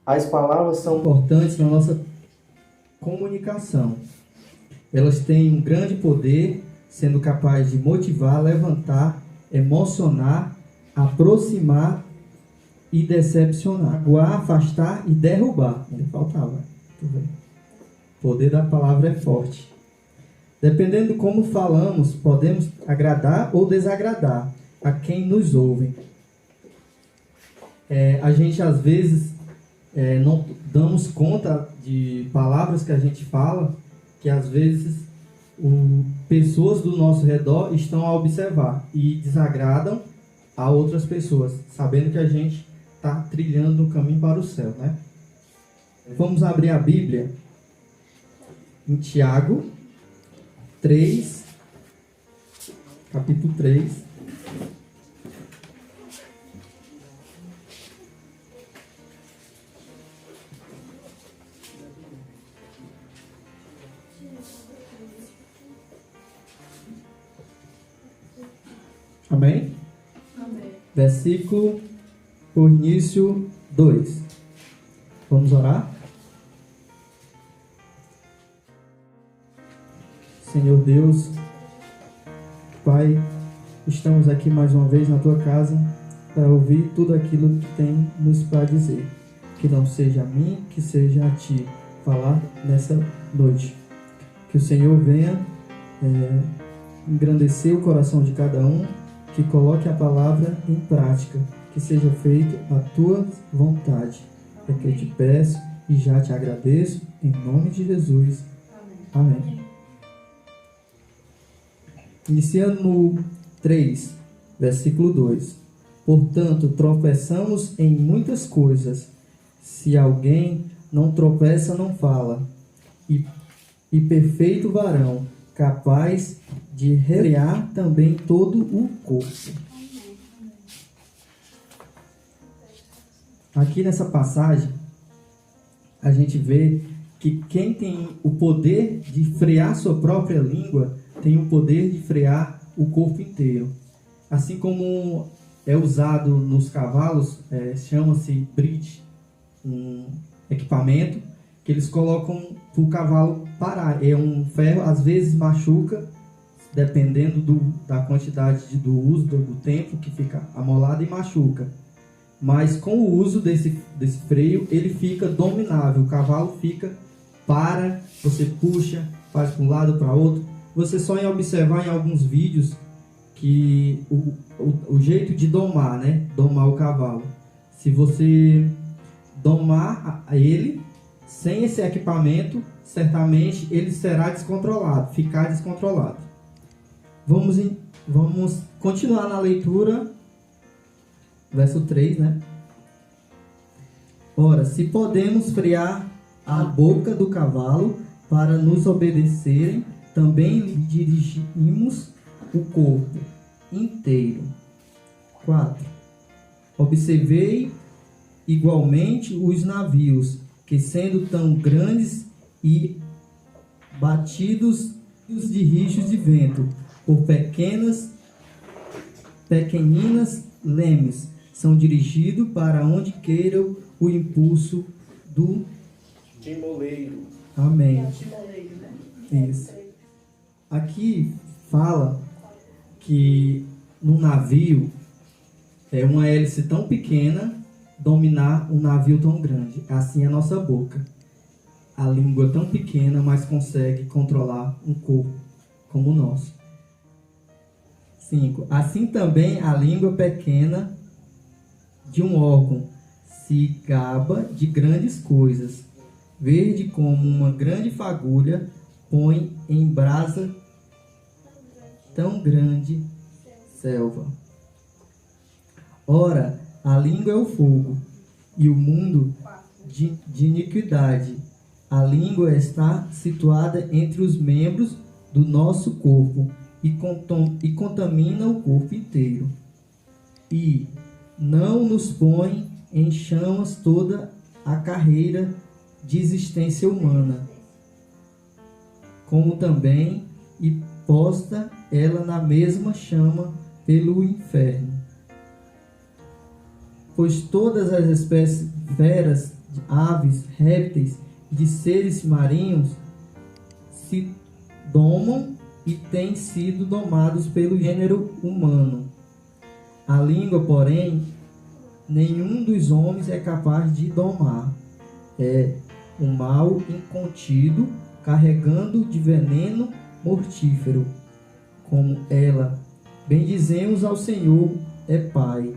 As palavras são importantes na nossa comunicação. Elas têm um grande poder, sendo capazes de motivar, levantar, emocionar, aproximar e decepcionar, magoar, afastar e derrubar. Ainda faltava. O poder da palavra é forte. Dependendo de como falamos, podemos agradar ou desagradar a quem nos ouve. A gente às vezes não damos conta de palavras que a gente fala, que às vezes pessoas do nosso redor estão a observar e desagradam a outras pessoas, sabendo que a gente está trilhando o caminho para o céu, né? Vamos abrir a Bíblia em Tiago 3, capítulo 3. Amém? Amém. Versículo por início 2. Vamos orar? Senhor Deus, Pai, estamos aqui mais uma vez na Tua casa para ouvir tudo aquilo que tem nos para dizer. Que não seja a mim, que seja a Ti falar nessa noite. Que o Senhor venha engrandecer o coração de cada um, que coloque a palavra em prática, que seja feito a Tua vontade. É que eu te peço e já te agradeço, em nome de Jesus. Amém. Amém. Iniciando no 3, versículo 2. Portanto, tropeçamos em muitas coisas. Se alguém não tropeça, não fala. E perfeito varão, capaz de refrear também todo o corpo. Aqui nessa passagem, a gente vê que quem tem o poder de frear sua própria língua tem o poder de frear o corpo inteiro. Assim como é usado nos cavalos, chama-se bridge, um equipamento que eles colocam para o cavalo parar. É um ferro, às vezes machuca, dependendo da quantidade do uso, do tempo que fica amolado e machuca. Mas com o uso desse freio, ele fica dominável. O cavalo para, você puxa, faz para um lado, para outro. Você só em observar em alguns vídeos que o jeito de domar, né? Domar o cavalo. Se você domar ele sem esse equipamento, certamente ele será descontrolado, ficar descontrolado. Vamos continuar na leitura, verso 3, né? Ora, se podemos frear a boca do cavalo para nos obedecerem, também lhe dirigimos o corpo inteiro. 4. Observei igualmente os navios, que sendo tão grandes e batidos de rixos de vento, por pequeninas lemes, são dirigidos para onde queira o impulso do timoleiro. Amém. É o timoleiro, né? Isso. Aqui fala que no navio é uma hélice tão pequena dominar um navio tão grande. Assim é a nossa boca. A língua tão pequena, mas consegue controlar um corpo como o nosso. 5. Assim também a língua pequena de um órgão se gaba de grandes coisas. Verde como uma grande fagulha põe em brasa tão grande selva. Ora, a língua é o fogo, e o mundo de iniquidade. A língua está situada entre os membros do nosso corpo e contamina o corpo inteiro. E não nos põe em chamas toda a carreira de existência humana, como também e posta ela na mesma chama pelo inferno. Pois todas as espécies feras de aves, répteis e de seres marinhos se domam e têm sido domados pelo gênero humano. A língua, porém, nenhum dos homens é capaz de domar. É o mal incontido, carregando de veneno mortífero. Como ela, bendizemos ao Senhor, é Pai.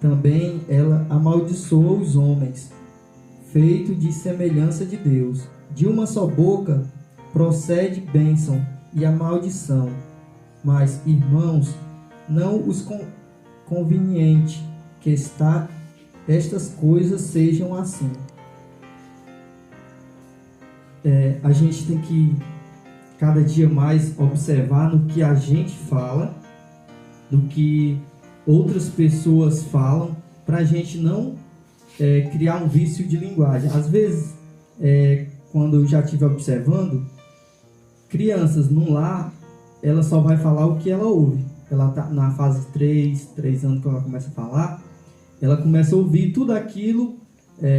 Também ela amaldiçoa os homens, feito de semelhança de Deus. De uma só boca procede bênção e a maldição. Mas, irmãos, não os conveniente que estas coisas sejam assim. A gente tem que cada dia mais observar no que a gente fala, no que outras pessoas falam, para a gente não criar um vício de linguagem. Às vezes, quando eu já estive observando, crianças num lar, ela só vai falar o que ela ouve. Ela está na fase 3 anos, quando ela começa a falar, ela começa a ouvir tudo aquilo,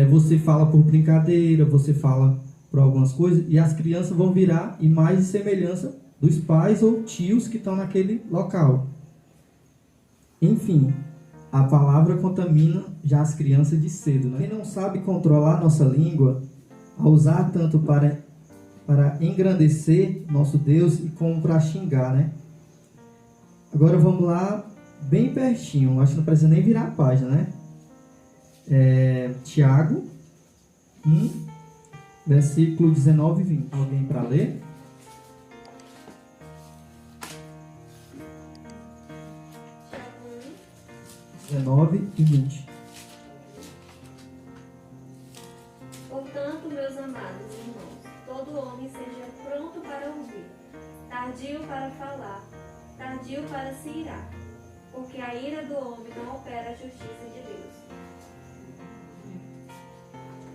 você fala por brincadeira, você fala por algumas coisas, e as crianças vão virar imagem e semelhança dos pais ou tios que estão naquele local. Enfim, a palavra contamina já as crianças de cedo, né? Quem não sabe controlar nossa língua, a usar tanto para engrandecer nosso Deus e como para xingar, né? Agora vamos lá, bem pertinho, acho que não precisa nem virar a página, né? Tiago 1, versículo 19 e 20. Alguém para ler? Tiago 19 e 20. Portanto, meus amados irmãos, todo homem seja pronto para ouvir, tardio para falar, tardio para se irar, porque a ira do homem não opera a justiça de Deus.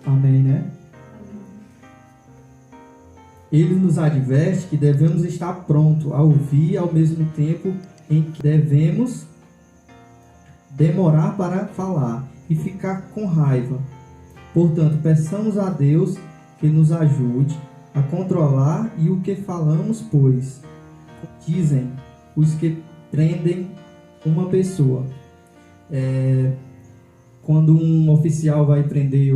Amém, né? Ele nos adverte que devemos estar pronto a ouvir ao mesmo tempo em que devemos demorar para falar e ficar com raiva. Portanto, peçamos a Deus que nos ajude a controlar e o que falamos, pois dizem os que prendem uma pessoa. Quando um oficial vai prender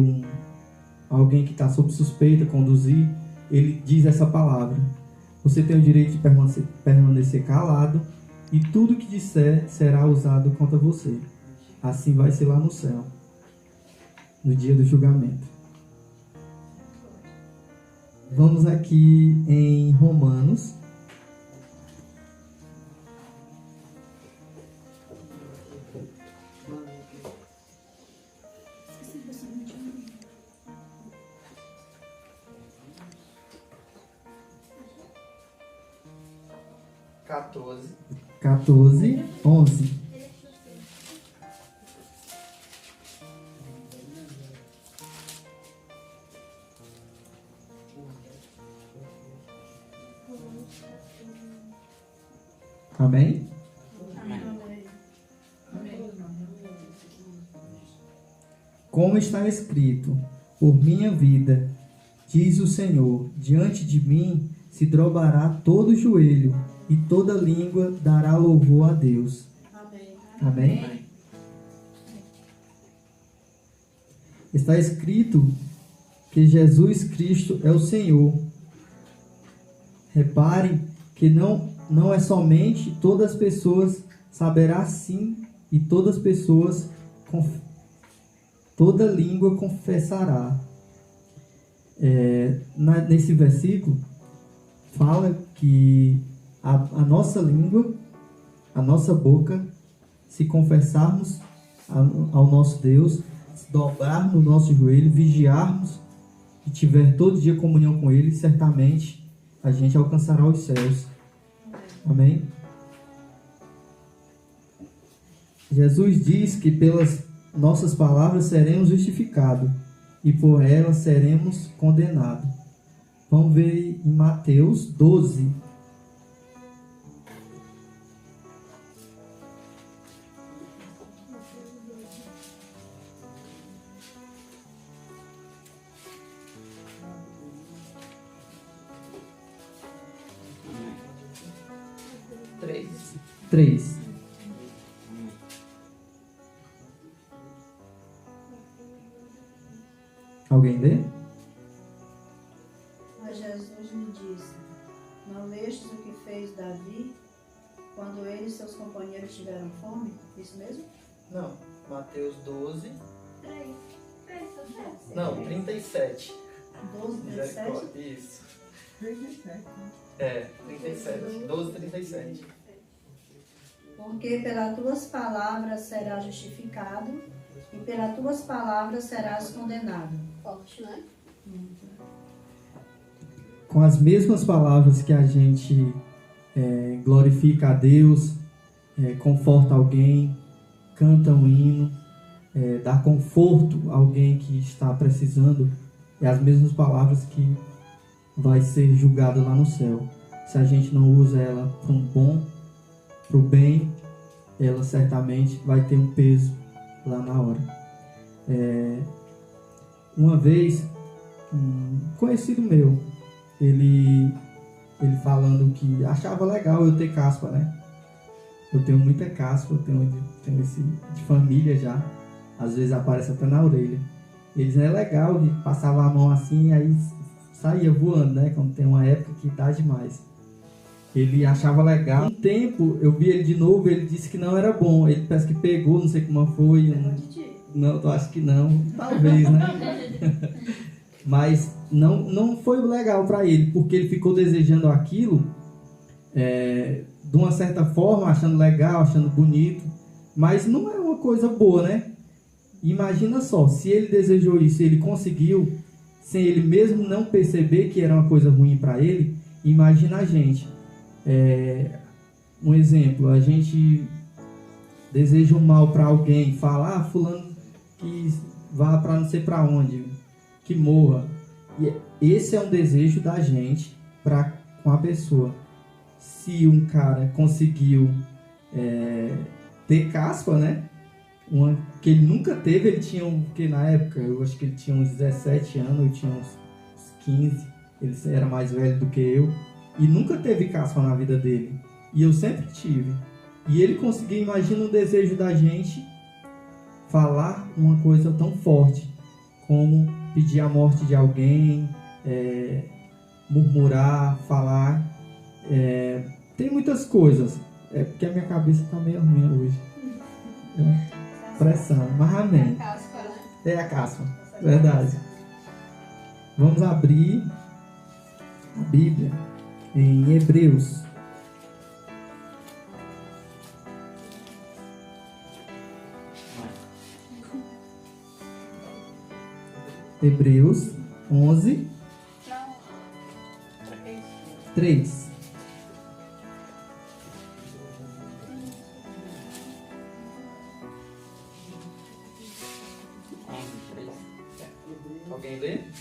alguém que está sob suspeita, conduzir, ele diz essa palavra: você tem o direito de permanecer calado e tudo que disser será usado contra você. Assim vai ser lá no céu, no dia do julgamento. Vamos aqui em Romanos. Quatorze. 14, 11. Amém? Como está escrito: por minha vida, diz o Senhor, diante de mim se dobrará todo joelho e toda língua dará louvor a Deus. Amém? Está escrito que Jesus Cristo é o Senhor. Reparem que não é somente todas as pessoas saberá sim, e todas as pessoas, toda língua confessará. Nesse versículo fala que a nossa língua, a nossa boca, se confessarmos ao nosso Deus, se dobrarmos no nosso joelho, vigiarmos e tiver todo dia comunhão com Ele, certamente a gente alcançará os céus. Amém? Jesus diz que pelas nossas palavras seremos justificados e por elas seremos condenados. Vamos ver em Mateus 12. 3. Alguém lê? Mas Jesus lhe disse: Não lestes o que fez Davi quando ele e seus companheiros tiveram fome? Isso mesmo? Não, Mateus 12. 3. 3, só 3. Não, 37. 12, 37? Misericórdia, isso. 37. 12, 37. Porque pelas tuas palavras serás justificado e pelas tuas palavras serás condenado. Forte, né? Com as mesmas palavras que a gente glorifica a Deus, conforta alguém, canta um hino, dá conforto a alguém que está precisando, é as mesmas palavras que vai ser julgado lá no céu. Se a gente não usa ela para o bem, ela certamente vai ter um peso lá na hora. Uma vez, um conhecido meu, ele falando que achava legal eu ter caspa, né? Eu tenho muita caspa, eu tenho esse de família já. Às vezes aparece até na orelha. Ele dizia, é legal, ele passava a mão assim, aí saía voando, né? Quando tem uma época que dá demais. Ele achava legal. Um tempo, eu vi ele de novo, ele disse que não era bom. Ele parece que pegou, não sei como foi. Não, eu acho que não. Talvez, né? Mas não foi legal para ele, porque ele ficou desejando aquilo de uma certa forma, achando legal, achando bonito. Mas não é uma coisa boa, né? Imagina só, se ele desejou isso e ele conseguiu, sem ele mesmo não perceber que era uma coisa ruim para ele, imagina a gente. Um exemplo, a gente deseja um mal para alguém, fala, fulano que vá para não sei para onde, que morra. E esse é um desejo da gente com a pessoa. Se um cara conseguiu ter caspa, né? Uma que ele nunca teve, ele tinha que na época, eu acho que ele tinha uns 17 anos, eu tinha uns 15, ele era mais velho do que eu, e nunca teve caspa na vida dele. E eu sempre tive. E ele conseguiu, imagina o desejo da gente falar uma coisa tão forte como pedir a morte de alguém, murmurar, falar. Tem muitas coisas. É porque a minha cabeça está meio ruim hoje. Pressão, mas amém. É a caspa, verdade. Vamos abrir a Bíblia em Hebreus. Hebreus 11, 3.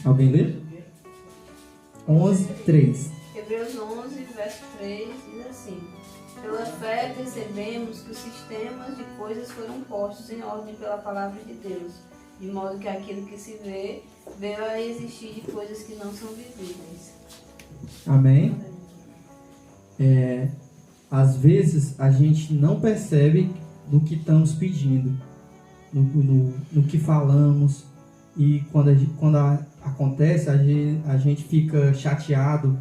Alguém lê? 11, 3. Hebreus 11, verso 3 diz assim: Pela fé percebemos que os sistemas de coisas foram postos em ordem pela palavra de Deus, de modo que aquilo que se vê, veio a existir de coisas que não são visíveis. Amém? Às vezes a gente não percebe no que estamos pedindo, no que falamos, e quando acontece a gente fica chateado.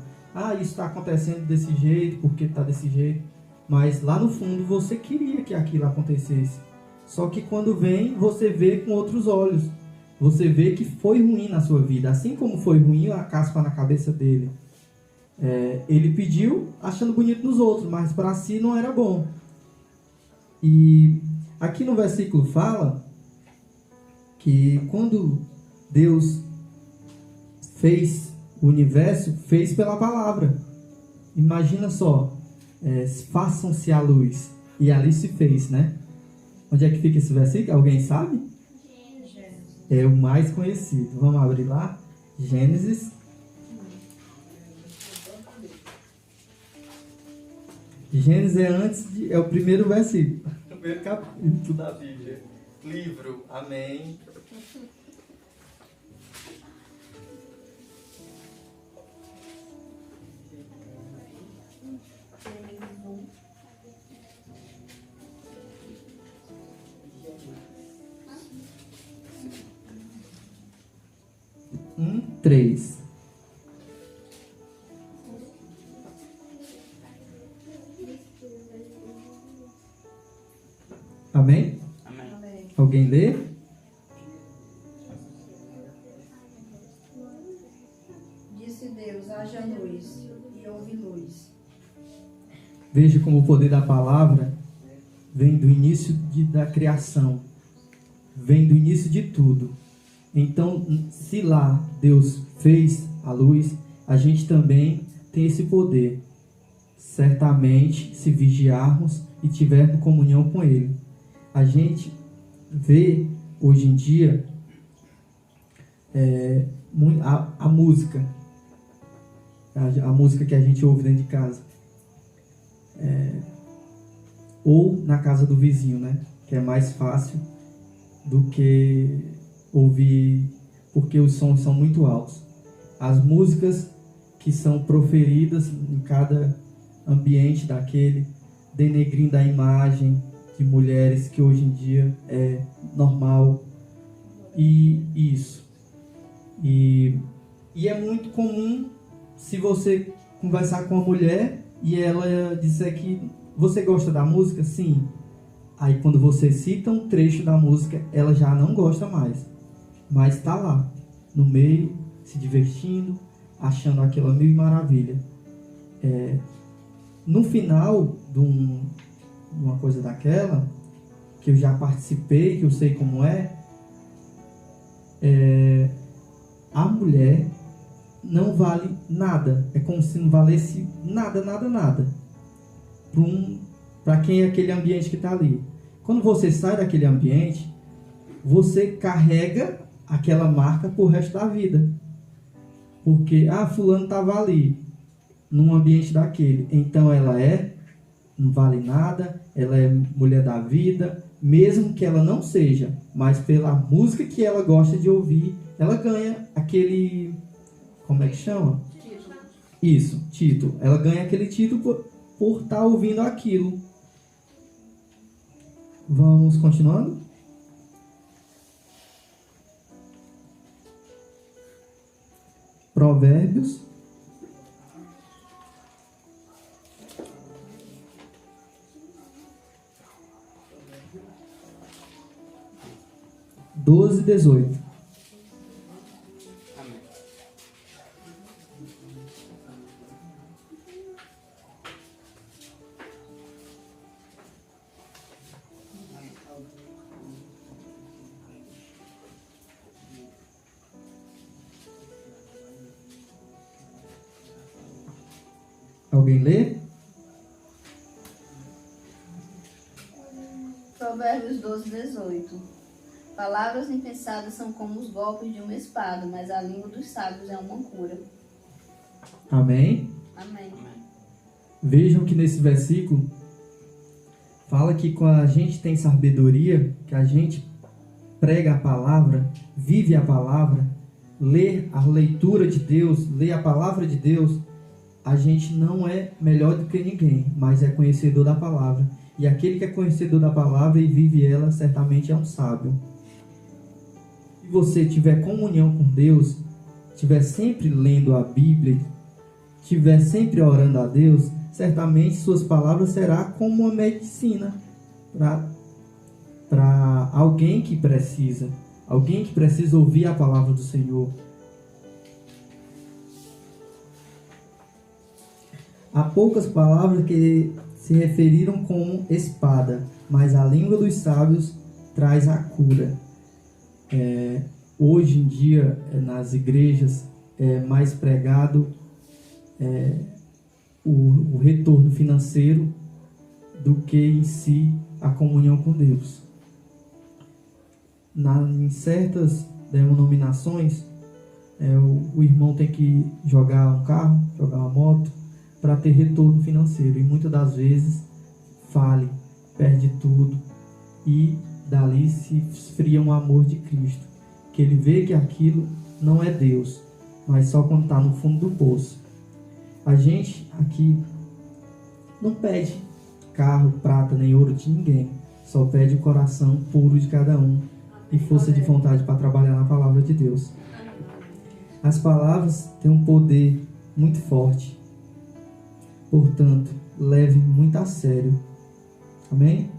Isso está acontecendo desse jeito, porque está desse jeito. Mas lá no fundo você queria que aquilo acontecesse. Só que quando vem, você vê com outros olhos. Você vê que foi ruim na sua vida. Assim como foi ruim a caspa na cabeça dele. Ele pediu achando bonito nos outros, mas para si não era bom. E aqui no versículo fala que quando Deus fez o universo, fez pela palavra. Imagina só, façam-se a luz. E ali se fez, né? Onde é que fica esse versículo? Alguém sabe? É o mais conhecido. Vamos abrir lá? Gênesis. Gênesis é o primeiro versículo. O primeiro capítulo da Bíblia. Livro. Amém. 1, 3. Amém? Amém. Amém. Alguém lê? Disse Deus, haja luz, e houve luz. Veja como o poder da palavra vem do início da criação, vem do início de tudo. Então, se lá Deus fez a luz, a gente também tem esse poder. Certamente, se vigiarmos e tivermos comunhão com Ele. A gente vê hoje em dia a música, a música que a gente ouve dentro de casa, ou na casa do vizinho, né? Que é mais fácil do que ouvir, porque os sons são muito altos. As músicas que são proferidas em cada ambiente daquele, denegrindo a imagem de mulheres, que hoje em dia é normal. E isso. E é muito comum, se você conversar com uma mulher e ela disser que você gosta da música, sim. Aí quando você cita um trecho da música, ela já não gosta mais. Mas está lá, no meio, se divertindo, achando aquilo mil maravilha. No final de uma coisa daquela, que eu já participei, que eu sei como a mulher não vale nada. É como se não valesse nada, nada, nada. Para quem é aquele ambiente que está ali. Quando você sai daquele ambiente, você carrega aquela marca pro resto da vida. Porque, fulano estava ali, num ambiente daquele. Então ela não vale nada, ela é mulher da vida, mesmo que ela não seja. Mas pela música que ela gosta de ouvir, ela ganha aquele... Como é que chama? Título. Isso, título. Ela ganha aquele título por estar ouvindo aquilo. Vamos continuando? Provérbios. Doze, 18. Amém. Alguém lê? Provérbios 12, 18. Palavras impensadas são como os golpes de uma espada, mas a língua dos sábios é uma cura. Amém? Amém. Vejam que nesse versículo fala que quando a gente tem sabedoria, que a gente prega a palavra, vive a palavra, lê a leitura de Deus, lê a palavra de Deus, a gente não é melhor do que ninguém, mas é conhecedor da palavra. E aquele que é conhecedor da palavra e vive ela, certamente é um sábio. Se você tiver comunhão com Deus, estiver sempre lendo a Bíblia, estiver sempre orando a Deus, certamente suas palavras serão como uma medicina para alguém que precisa ouvir a palavra do Senhor. Há poucas palavras que se referiram como espada, mas a língua dos sábios traz a cura. Hoje em dia, nas igrejas, é mais pregado o retorno financeiro do que em si a comunhão com Deus. Em certas denominações, o irmão tem que jogar um carro, jogar uma moto, para ter retorno financeiro. E muitas das vezes fale, perde tudo e dali se esfria um amor de Cristo. Que ele vê que aquilo não é Deus, mas só quando está no fundo do poço. A gente aqui não pede carro, prata nem ouro de ninguém. Só pede o coração puro de cada um e força de vontade para trabalhar na palavra de Deus. As palavras têm um poder muito forte. Portanto, leve muito a sério. Amém?